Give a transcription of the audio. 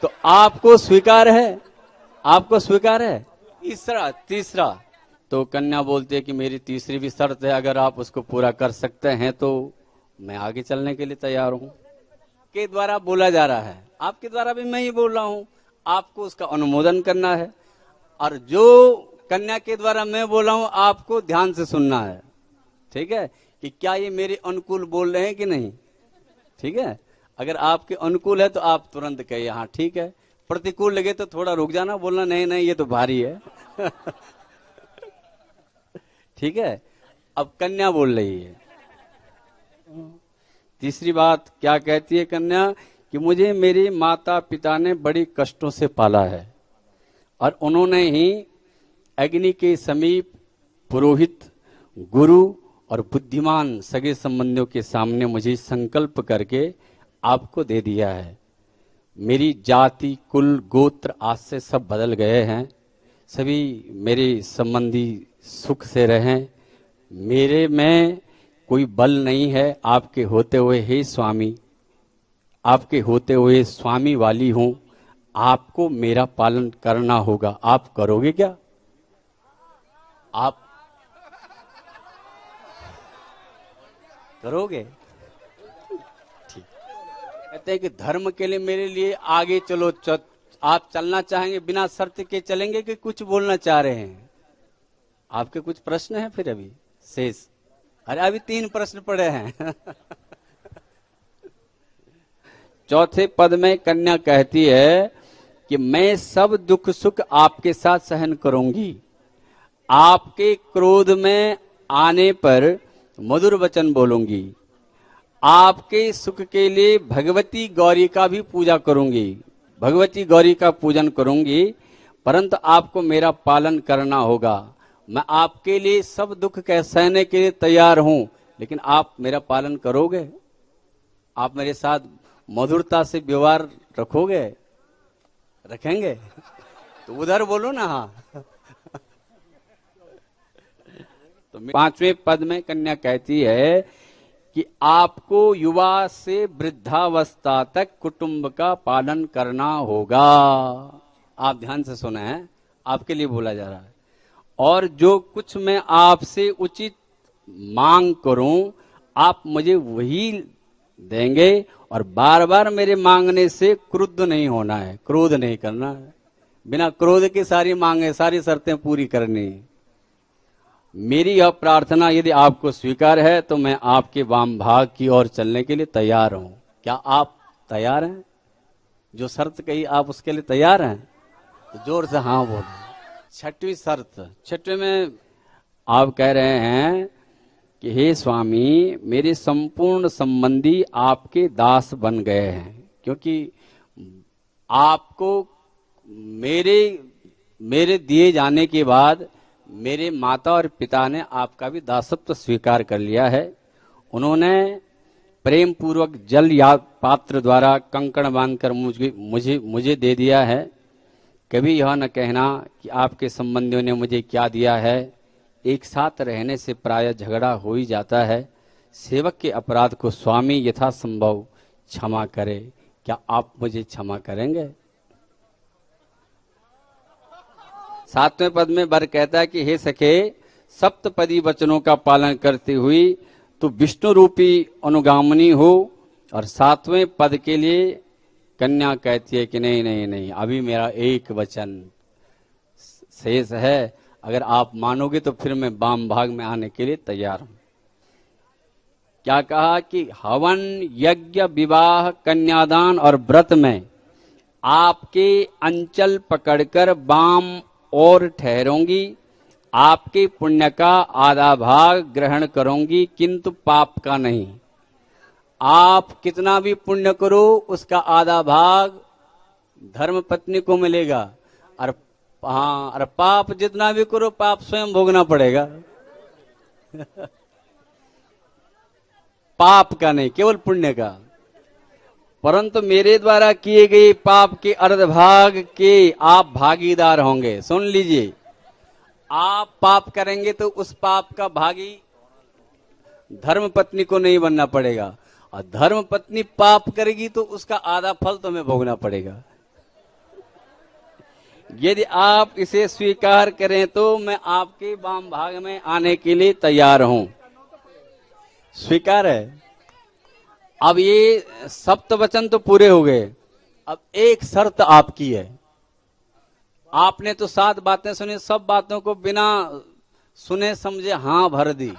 तो आपको स्वीकार है? आपको स्वीकार है? तीसरा तो कन्या बोलती है कि मेरी तीसरी भी शर्त है, अगर आप उसको पूरा कर सकते हैं तो मैं आगे चलने के लिए तैयार हूं। के द्वारा बोला जा रहा है, आपके द्वारा भी मैं ही बोल रहा हूं, आपको उसका अनुमोदन करना है। और जो कन्या के द्वारा मैं बोल रहा हूं, आपको ध्यान से सुनना है, ठीक है, कि क्या ये मेरे अनुकूल बोल रहे हैं कि नहीं। ठीक है, अगर आपके अनुकूल है तो आप तुरंत कहिए हाँ ठीक है, प्रतिकूल लगे तो थोड़ा रुक जाना, बोलना नहीं नहीं ये तो भारी है। ठीक है, अब कन्या बोल रही है। तीसरी बात क्या कहती है कन्या, कि मुझे मेरे माता पिता ने बड़ी कष्टों से पाला है और उन्होंने ही अग्नि के समीप पुरोहित, गुरु और बुद्धिमान सगे संबंधियों के सामने मुझे संकल्प करके आपको दे दिया है। मेरी जाति, कुल, गोत्र आज से सब बदल गए हैं। सभी मेरे संबंधी सुख से रहें। मेरे में कोई बल नहीं है, आपके होते हुए हे स्वामी, आपके होते हुए स्वामी वाली हूं। आपको मेरा पालन करना होगा। आप करोगे क्या? आप करोगे? ठीक। कहते हैं कि धर्म के लिए मेरे लिए आगे चलो। आप चलना चाहेंगे, बिना शर्त के चलेंगे कि कुछ बोलना चाह रहे हैं? आपके कुछ प्रश्न हैं फिर अभी शेष? अरे अभी 3 प्रश्न पड़े हैं। चौथे पद में कन्या कहती है कि मैं सब दुख सुख आपके साथ सहन करूंगी। आपके क्रोध में आने पर मधुर वचन बोलूंगी। आपके सुख के लिए भगवती गौरी का भी पूजा करूंगी, भगवती गौरी का पूजन करूंगी, परंतु आपको मेरा पालन करना होगा। मैं आपके लिए सब दुख कह सहने के लिए तैयार हूं, लेकिन आप मेरा पालन करोगे? आप मेरे साथ मधुरता से व्यवहार रखोगे? रखेंगे? तो उधर बोलो ना हाँ। तो 5वें पद में कन्या कहती है कि आपको युवा से वृद्धावस्था तक कुटुंब का पालन करना होगा। आप ध्यान से सुने हैं, आपके लिए बोला जा रहा है। और जो कुछ मैं आपसे उचित मांग करूं, आप मुझे वही देंगे और बार बार मेरे मांगने से क्रुद्ध नहीं होना है, क्रोध नहीं करना है। बिना क्रोध के सारी मांगे, सारी शर्तें पूरी करनी। मेरी यह प्रार्थना यदि आपको स्वीकार है तो मैं आपके वाम भाग की ओर चलने के लिए तैयार हूं। क्या आप तैयार हैं? जो शर्त कही आप उसके लिए तैयार हैं? तो जोर से हाँ बोलो। 6वीं शर्त, 6वें में आप कह रहे हैं कि हे स्वामी, मेरे संपूर्ण संबंधी आपके दास बन गए हैं, क्योंकि आपको मेरे दिए जाने के बाद मेरे माता और पिता ने आपका भी दासत्व स्वीकार कर लिया है। उन्होंने प्रेम पूर्वक जल या पात्र द्वारा कंकण बांधकर मुझे दे दिया है। कभी यह न कहना कि आपके संबंधियों ने मुझे क्या दिया है। एक साथ रहने से प्रायः झगड़ा हो ही जाता है। सेवक के अपराध को स्वामी यथासंभव क्षमा करे। क्या आप मुझे क्षमा करेंगे? 7वें पद में वर कहता है कि हे सखे, सप्तपदी वचनों का पालन करते हुए तो विष्णु रूपी अनुगामिनी हो। और 7वें पद के लिए कन्या कहती है कि नहीं नहीं नहीं, अभी मेरा एक वचन शेष है। अगर आप मानोगे तो फिर मैं वाम भाग में आने के लिए तैयार हूं। क्या कहा कि हवन, यज्ञ, विवाह, कन्यादान और व्रत में आपके अंचल पकड़कर वाम और ठहरूंगी। आपके पुण्य का आधा भाग ग्रहण करूंगी, किंतु पाप का नहीं। आप कितना भी पुण्य करो उसका आधा भाग धर्म पत्नी को मिलेगा। और हाँ, और पाप जितना भी करो पाप स्वयं भोगना पड़ेगा। पाप का नहीं, केवल पुण्य का। परंतु मेरे द्वारा किए गए पाप के अर्धभाग के आप भागीदार होंगे। सुन लीजिए, आप पाप करेंगे तो उस पाप का भागी धर्म पत्नी को नहीं बनना पड़ेगा, और धर्म पत्नी पाप करेगी तो उसका आधा फल तुम्हें भोगना पड़ेगा। यदि आप इसे स्वीकार करें तो मैं आपके वाम भाग में आने के लिए तैयार हूं। स्वीकार है। अब ये सप्तवचन तो पूरे हो गए, अब एक शर्त आपकी है। आपने तो 7 बातें सुनी, सब बातों को बिना सुने समझे हां भर दी।